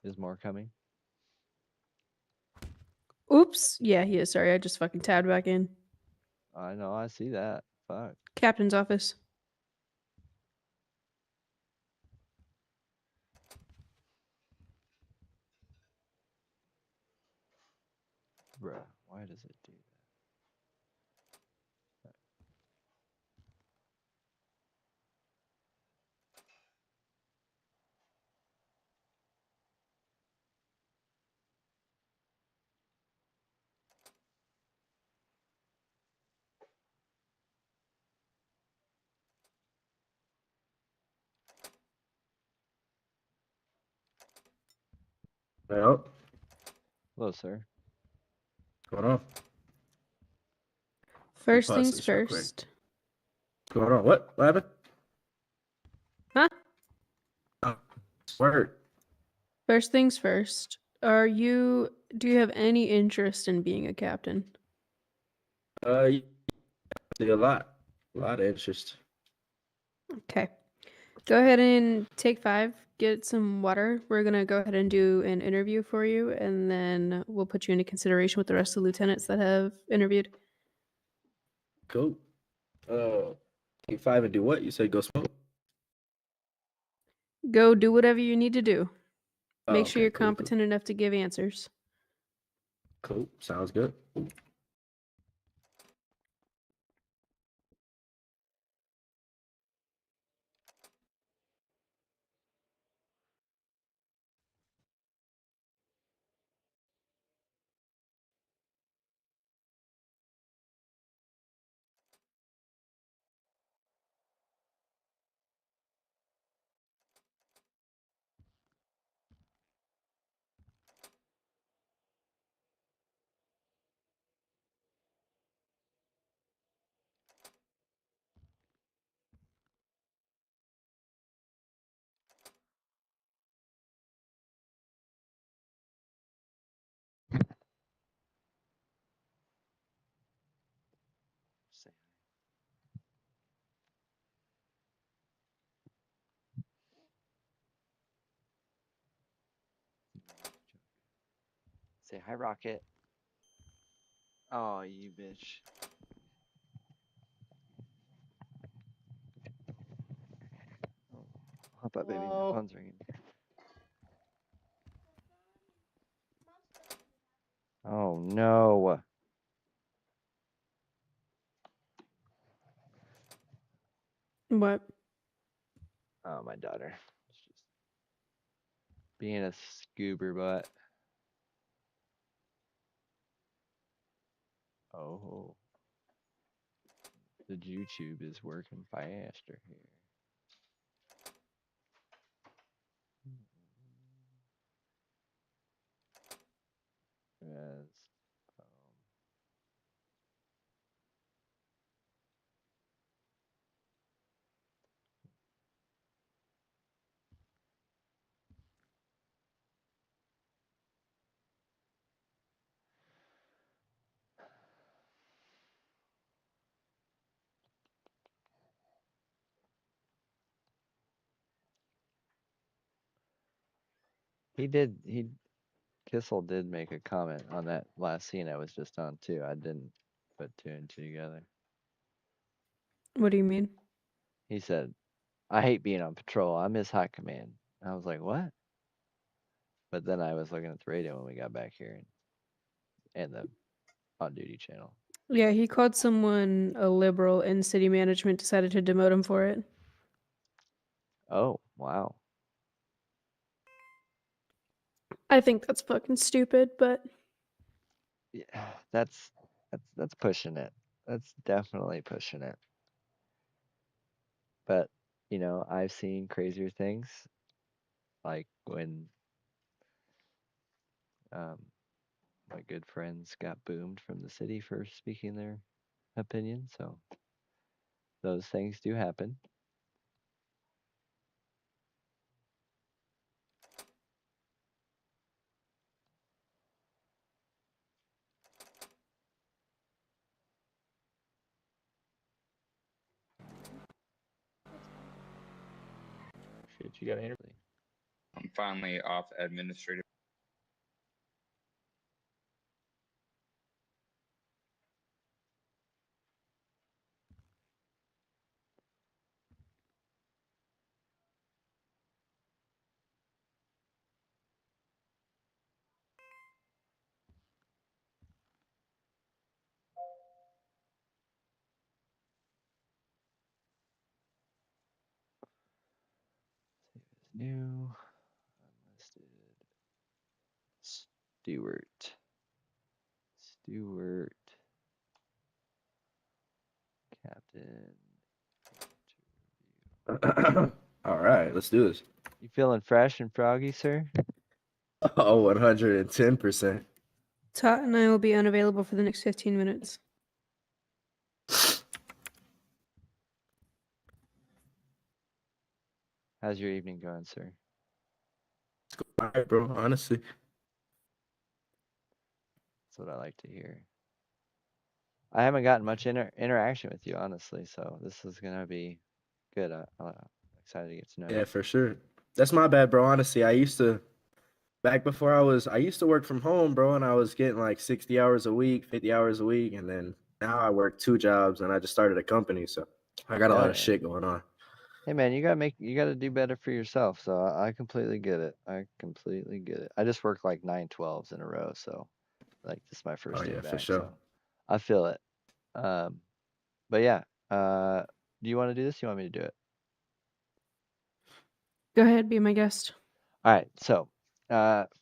Is more coming? Oops. Yeah, he is. Sorry, I just fucking tabbed back in. I know, I see that. Fuck. Captain's office. Bruh, why does it do that? Well, Hello, sir. what's going on? First Pause things this real quick. first. What's going on? What happened? Huh? Oh, word. First things first. Do you have any interest in being a captain? Yeah, see a lot of interest. Okay. Go ahead and take 5. Get some water. We're going to go ahead and do an interview for you, and then we'll put you into consideration with the rest of the lieutenants that have interviewed. Cool. Take 5 and do what? You said go smoke? Go do whatever you need to do. Oh, Make sure okay, you're cool. competent enough to give answers. Cool. Sounds good. Say Say hi, Rocket. Oh, you bitch. Oh, hop up, baby. My phone's ringing. Oh, no. What? Oh, my daughter. It's just being a scoober butt. Oh. The YouTube is working faster here. Yes. Kissel did make a comment on that last scene I was just on too. I didn't put 2 and 2 together. What do you mean? He said, I hate being on patrol. I miss high command. I was like, what? But then I was looking at the radio when we got back here and the on-duty channel. Yeah, he called someone a liberal, and city management decided to demote him for it. Oh, wow. I think that's fucking stupid, but Yeah, that's pushing it. That's definitely pushing it. But, you know, I've seen crazier things, like when my good friends got boomed from the city for speaking their opinion. So those things do happen. Shit, you got an interview. I'm finally off administrative. New unlisted Stewart Captain. All right, let's do this. You feeling fresh and froggy, sir? Oh, 110%. ToT and I will be unavailable for the next 15 minutes. How's your evening going, sir? All right, bro. Honestly, That's what I like to hear. I haven't gotten much interaction with you, honestly, so this is gonna be good. I'm excited to get to know yeah, you. for sure. That's my bad, bro. Honestly, I used to work from home, bro, and I was getting like 60 hours a week, 50 hours a week, and then now I work 2 jobs and I just started a company, so I got a lot of shit going on. Hey man, you gotta do better for yourself. So I completely get it. I completely get it. I just worked like 9/12s in a row, so like this is my first Oh day yeah, back, for sure. so I feel it. But yeah, do you want to do this? You want me to do it? Go ahead, be my guest. All right. So,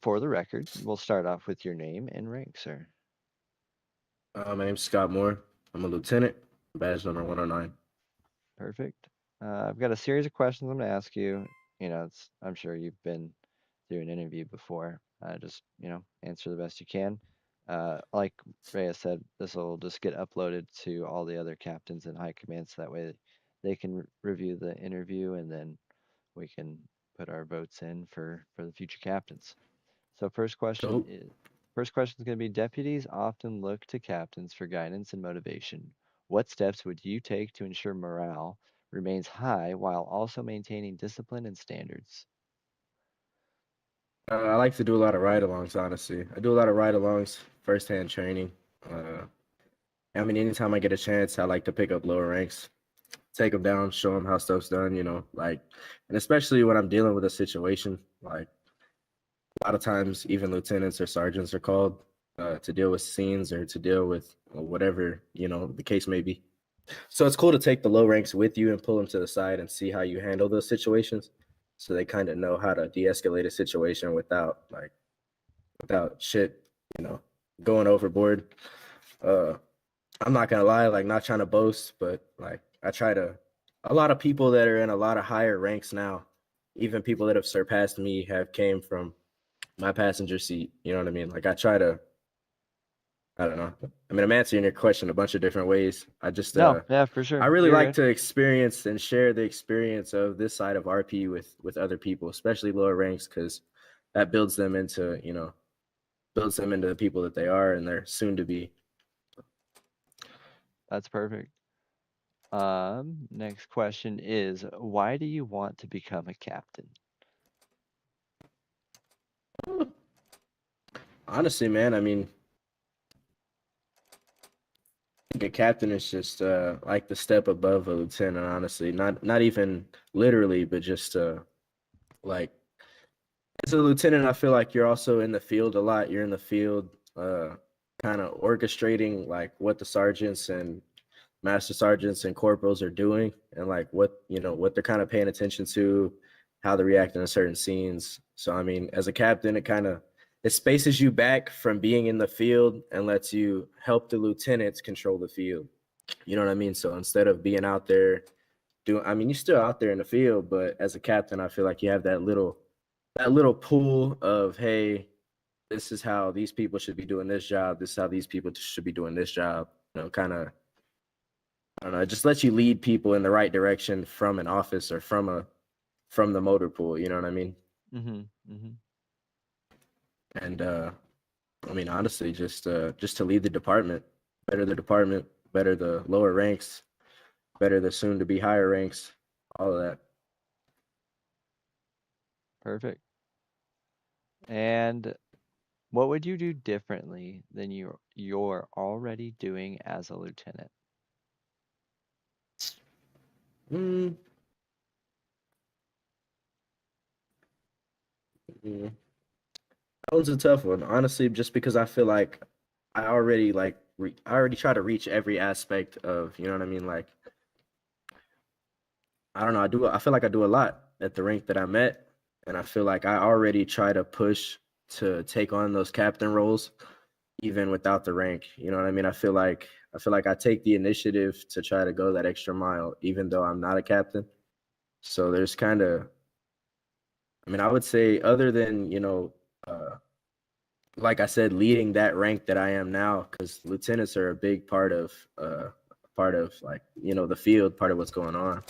for the record, we'll start off with your name and rank, sir. My name's Scott Moore. I'm a lieutenant, badge number 109. Perfect. I've got a series of questions I'm going to ask you. You know, I'm sure you've been through an interview before. Just, answer the best you can. Like Rhea said, this will just get uploaded to all the other captains and high command so that way they can review the interview and then we can put our votes in for the future captains. So first question Dope. is going to be deputies often look to captains for guidance and motivation. What steps would you take to ensure morale remains high while also maintaining discipline and standards? I like to do a lot of ride-alongs, honestly. I do a lot of ride-alongs, first-hand training. I mean, anytime I get a chance, I like to pick up lower ranks, take them down, show them how stuff's done, and especially when I'm dealing with a situation, like a lot of times even lieutenants or sergeants are called to deal with scenes or to deal with whatever, the case may be. So it's cool to take the low ranks with you and pull them to the side and see how you handle those situations. So they kind of know how to de-escalate a situation without shit, going overboard. I'm not gonna lie, like not trying to boast, but like a lot of people that are in a lot of higher ranks now, even people that have surpassed me have came from my passenger seat. You know what I mean? Like I don't know. I mean, I'm answering your question a bunch of different ways. No, yeah, for sure. I really You're like good. to experience and share the experience of this side of RP with other people, especially lower ranks, because that builds them into the people that they are and they're soon to be. That's perfect. Next question is, why do you want to become a captain? Honestly, man, I mean, I think a captain is just like the step above a lieutenant, honestly. Not even literally, but just like as a lieutenant, I feel like you're also in the field a lot. You're in the field kind of orchestrating like what the sergeants and master sergeants and corporals are doing and like what they're kind of paying attention to, how they're reacting to certain scenes. So I mean, as a captain, it spaces you back from being in the field and lets you help the lieutenants control the field. You know what I mean? So instead of being out there you're still out there in the field, but as a captain, I feel like you have that little pool of, hey, this is how these people should be doing this job. This is how these people should be doing this job. Kind of, I don't know. It just lets you lead people in the right direction from an office or from the motor pool. You know what I mean? And I mean, honestly, just to lead the department, better the lower ranks, better the soon to be higher ranks, all of that. Perfect. And what would you do differently than you're already doing as a lieutenant? Mm, mm. That one's a tough one, honestly, just because I feel like I already I already try to reach every aspect of, you know what I mean? Like, I don't know, I feel like I do a lot at the rank that I'm at, and I feel like I already try to push to take on those captain roles even without the rank. You know what I mean? I feel like I take the initiative to try to go that extra mile even though I'm not a captain. So there's kind of, I mean, I would say other than, like I said, leading that rank that I am now, because lieutenants are a big part of like, the field, part of what's going on.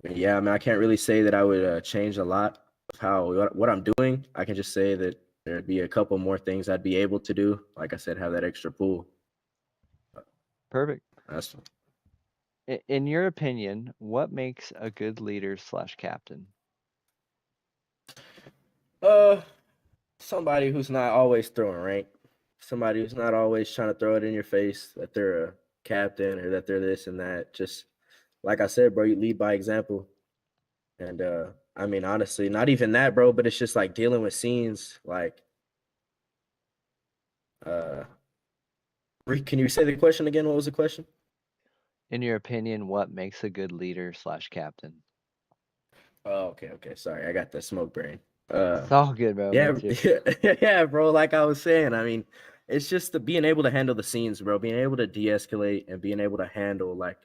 Yeah, I mean, I can't really say that I would change a lot of what I'm doing. I can just say that there'd be a couple more things I'd be able to do. Like I said, have that extra pool. Perfect. That's In your opinion, what makes a good leader / captain? uh somebody who's not always throwing rank, somebody who's not always trying to throw it in your face that they're a captain or that they're this and that. Just like I said, bro, you lead by example. And I mean, honestly, not even that, bro, but it's just like dealing with scenes like uh can you say the question again? What was the question? In your opinion, what makes a good leader / captain? Oh, okay. Sorry, I got the smoke brain. It's all good, bro. Me Yeah, too. yeah, bro. Like I was saying, I mean, it's just being able to handle the scenes, bro. Being able to de-escalate and being able to handle like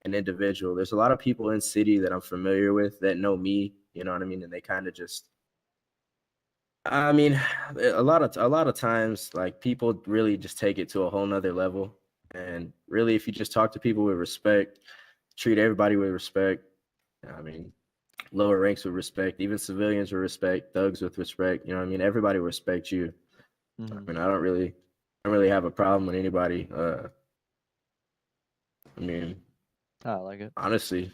an individual. There's a lot of people in city that I'm familiar with that know me. You know what I mean? And they kind of just, I mean, a lot of times, like people really just take it to a whole nother level. And really, if you just talk to people with respect, treat everybody with respect. I mean, lower ranks with respect, even civilians with respect, thugs with respect. You know what I mean? Everybody will respect you. I Mhm. mean, I don't really have a problem with anybody. I mean, I like it. honestly,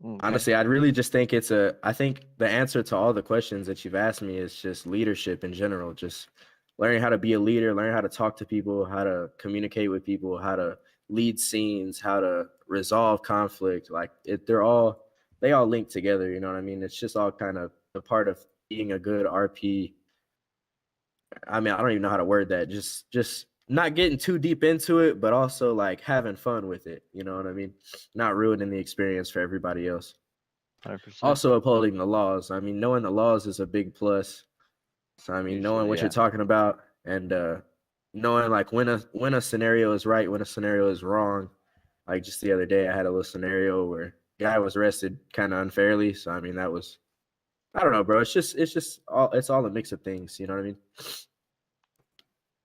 Okay. honestly, I'd really just think I think the answer to all the questions that you've asked me is just leadership in general, just learning how to be a leader, learning how to talk to people, how to communicate with people, how to lead scenes, how to resolve conflict. Like they all link together, you know what I mean? It's just all kind of a part of being a good RP. I mean, I don't even know how to word that. Just not getting too deep into it, but also like having fun with it. You know what I mean? Not ruining the experience for everybody else. 100%. Also upholding the laws. I mean, knowing the laws is a big plus. So I mean, knowing Usually, what yeah. you're talking about and knowing like when a scenario is right, when a scenario is wrong. Like just the other day, I had a little scenario where guy was arrested kind of unfairly. So I mean, that was I don't know, bro. It's all a mix of things. You know what I mean?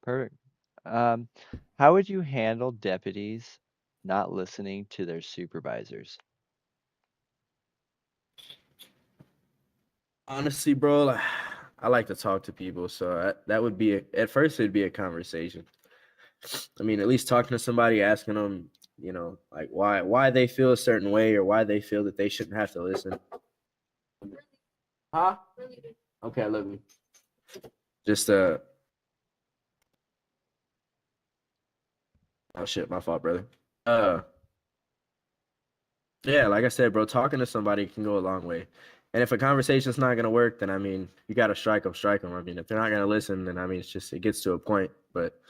Perfect. How would you handle deputies not listening to their supervisors? Honestly, bro, like, I like to talk to people, so that would be at first it'd be a conversation. I mean, at least talking to somebody, asking them, like why they feel a certain way or why they feel that they shouldn't have to listen. Huh? Okay, look. Just oh shit, my fault, brother. Yeah, like I said, bro, talking to somebody can go a long way. And if a conversation's not gonna work, then I mean, you gotta strike them, strike them. I mean, if they're not gonna listen, then I mean, it gets to a point. But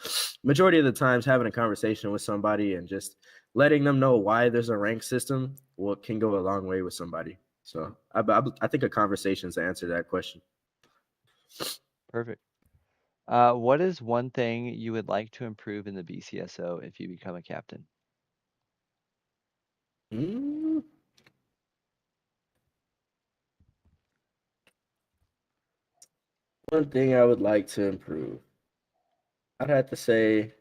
majority of the times, having a conversation with somebody and just letting them know why there's a rank system, can go a long way with somebody. So I think a conversation's the answer to that question. Perfect. What is one thing you would like to improve in the BCSO if you become a captain? Mm, One thing I would like to improve, I'd have to say.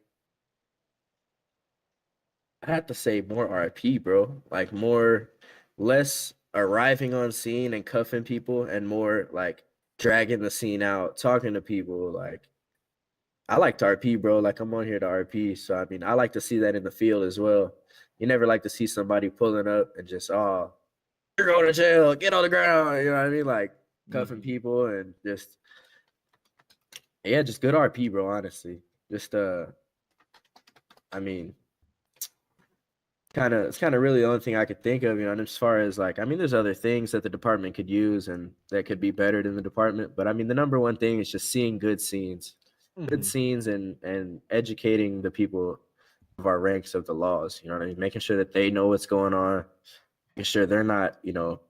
I have to say more RP, bro. Like less arriving on scene and cuffing people and more like dragging the scene out, talking to people. Like I like to RP, bro. Like I'm on here to RP. So I mean, I like to see that in the field as well. You never like to see somebody pulling up and just you're going to jail, get on the ground. You know what I mean? Like cuffing Mhm. people and just, yeah, just good RP, bro. Honestly, just I mean, it's kind of really the only thing I could think of, you know. And as far as like, I mean, there's other things that the department could use and that could be better than the department. But I mean, the number one thing is just seeing good scenes Mhm. and educating the people of our ranks of the laws. You know what I mean? Making sure that they know what's going on, making sure they're not, you know,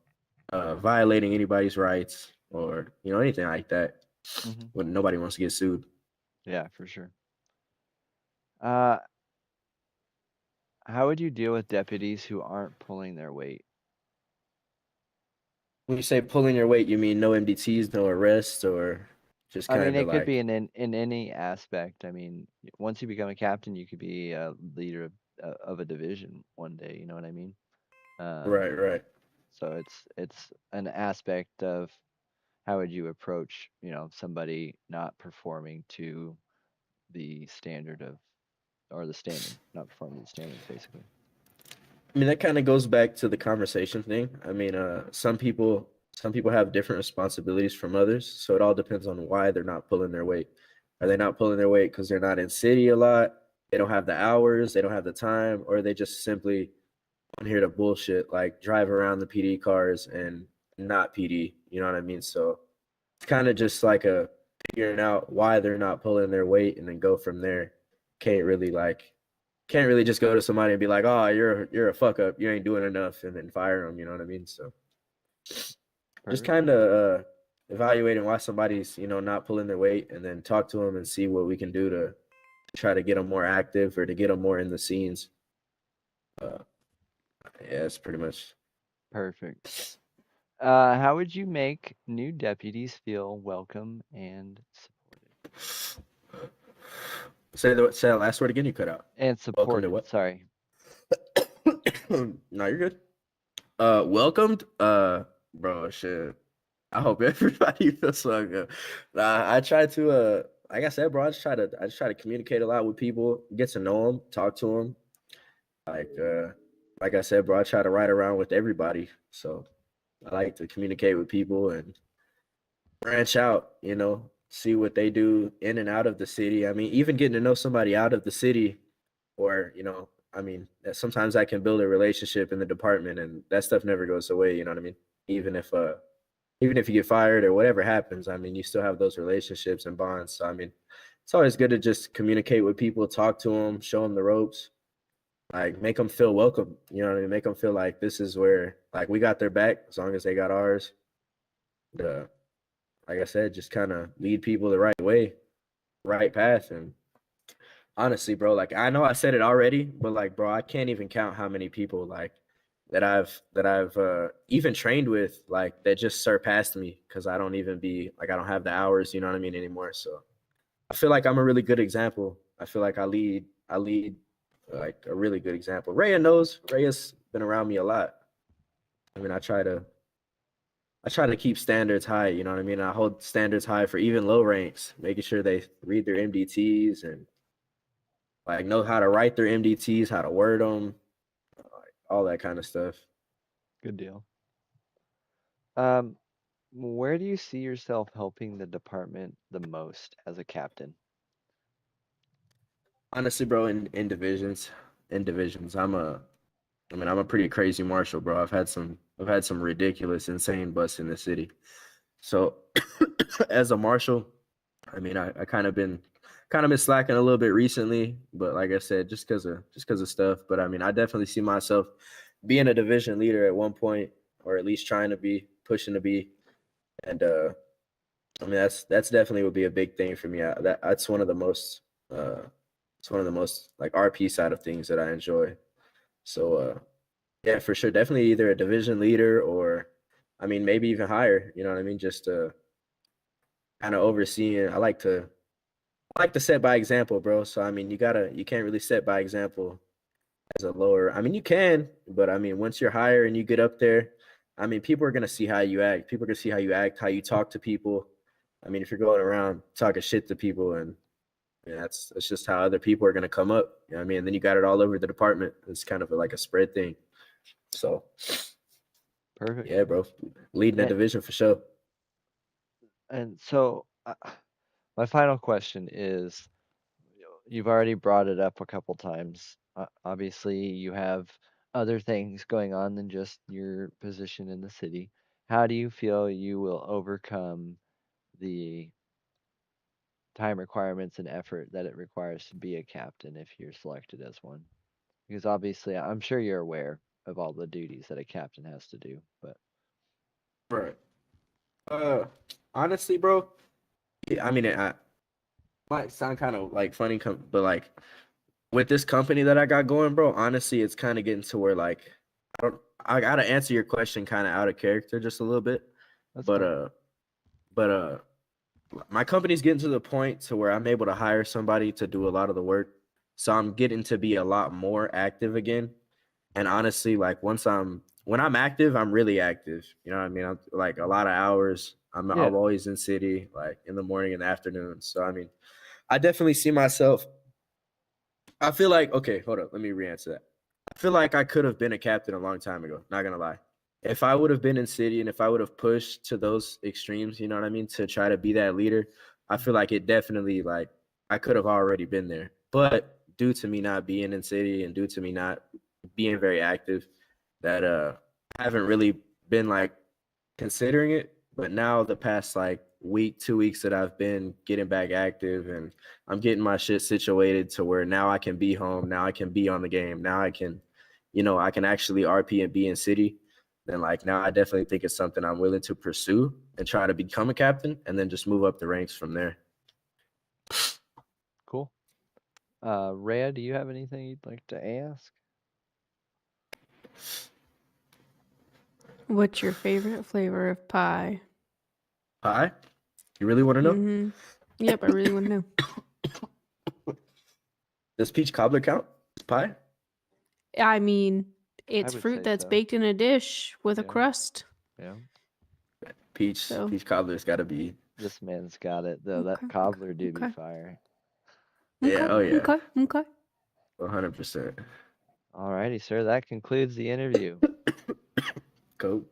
violating anybody's rights or you know anything like that. Mhm. When nobody wants to get sued. Yeah, for sure. Uh, how would you deal with deputies who aren't pulling their weight? When you say pulling your weight, you mean no MDTs, no arrests, or just I mean, kind of it could be like in any aspect. I mean, once you become a captain, you could be a leader of a division one day. You know what I mean? Um, right. so it's an aspect of how would you approach, somebody not performing to the standard of, or the standard, not performing to the standards, basically. I mean, that kind of goes back to the conversation thing. I mean, some people have different responsibilities from others, so it all depends on why they're not pulling their weight. Are they not pulling their weight because they're not in city a lot? They don't have the hours, they don't have the time, or they just simply on here to bullshit, like drive around the PD cars and not PD. You know what I mean? So it's kind of just like a figuring out why they're not pulling their weight and then go from there. Can't really like can't really just go to somebody and be like, "Oh, you're a fuck up. You ain't doing enough," and then fire them. You know what I mean? So just Perfect. kind of evaluating why somebody's not pulling their weight, and then talk to them and see what we can do to try to get them more active or to get them more in the scenes. Uh, yeah, that's pretty much. Perfect. How would you make new deputies feel welcome and supported? Say that last word again. You cut out. And Welcome to supported, what? sorry. No, you're good. Welcomed. Bro, shit. I hope everybody feels so good. I try to like I said, bro, I just try to communicate a lot with people, get to know them, talk to them. Like I said, bro, I try to ride around with everybody. So I like to communicate with people and branch out, see what they do in and out of the city. I mean, even getting to know somebody out of the city, or I mean, sometimes I can build a relationship in the department, and that stuff never goes away. You know what I mean? Even if even if you get fired or whatever happens, I mean, you still have those relationships and bonds. So I mean, it's always good to just communicate with people, talk to them, show them the ropes, like make them feel welcome. You know what I mean? Make them feel like this is where like we got their back as long as they got ours. The Like I said, just kind of lead people the right way, right path. And honestly, bro, like I know I said it already, but like, bro, I can't even count how many people like that I've even trained with, like that just surpassed me because I don't even be like I don't have the hours, you know what I mean, anymore. So I feel like I'm a really good example. I feel like I lead like a really good example. Rhea knows. Rhea's been around me a lot. I mean, I try to keep standards high, you know what I mean? I hold standards high for even low ranks, making sure they read their MDTs and like know how to write their MDTs, how to word them, like all that kind of stuff. Good deal. Um, where do you see yourself helping the department the most as a captain? Honestly, bro, in divisions, I'm a pretty crazy marshal, bro. I've had some ridiculous, insane busts in the city. So as a marshal, I mean, I kind of been slacking a little bit recently, but like I said, just because of stuff. But I mean, I definitely see myself being a division leader at one point, or at least trying to be, pushing to be. And I mean, that's definitely would be a big thing for me. That's one of the most it's one of the most like RP side of things that I enjoy. So yeah, for sure, definitely either a division leader or, I mean, maybe even higher. You know what I mean? Just kind of overseeing. I like to set by example, bro. So I mean, you can't really set by example as a lower. I mean, you can, but I mean, once you're higher and you get up there, I mean, people are gonna see how you act. People are gonna see how you act, how you talk to people. I mean, if you're going around talking shit to people, and that's just how other people are gonna come up. You know what I mean? And then you got it all over the department. It's kind of like a spread thing. So Perfect. Yeah, bro. Leading the Yeah. division for sure. And so, my final question is, you've already brought it up a couple times. Obviously, you have other things going on than just your position in the city. How do you feel you will overcome the time requirements and effort that it requires to be a captain if you're selected as one? Because obviously, I'm sure you're aware of all the duties that a captain has to do, but Right. Honestly, bro. I mean, it might sound kind of like funny, but like with this company that I got going, bro. Honestly, it's kind of getting to where like I gotta answer your question kind of out of character just a little bit, that's but fine. but my company's getting to the point to where I'm able to hire somebody to do a lot of the work, so I'm getting to be a lot more active again. And honestly, like when I'm active, I'm really active. You know what I mean? I'm like a lot of hours. I'm Yeah. always in city, like in the morning and the afternoon. So I mean, I definitely see myself. I feel like okay, hold up, let me re-answer that. I feel like I could have been a captain a long time ago. Not gonna lie. If I would have been in city and if I would have pushed to those extremes, you know what I mean, to try to be that leader, I feel like it definitely like I could have already been there. But due to me not being in city and due to me not being very active, that I haven't really been like considering it. But now the past like week, 2 weeks that I've been getting back active and I'm getting my shit situated to where now I can be home, now I can be on the game, now I can, I can actually RP and be in city. Then like now I definitely think it's something I'm willing to pursue and try to become a captain and then just move up the ranks from there. Cool. Rhea, do you have anything you'd like to ask? What's your favorite flavor of pie? Pie? You really want to know? Mm-hmm. Yep, I really want to know. Does peach cobbler count? Pie? I mean, it's would fruit say that's so. baked in a dish with a Yeah. crust. Yeah. Peach cobbler's got to be. This man's got it though. That Okay, cobbler do be okay. fire. Yeah, oh yeah, Okay. 100%. Alrighty, sir. That concludes the interview. Cool.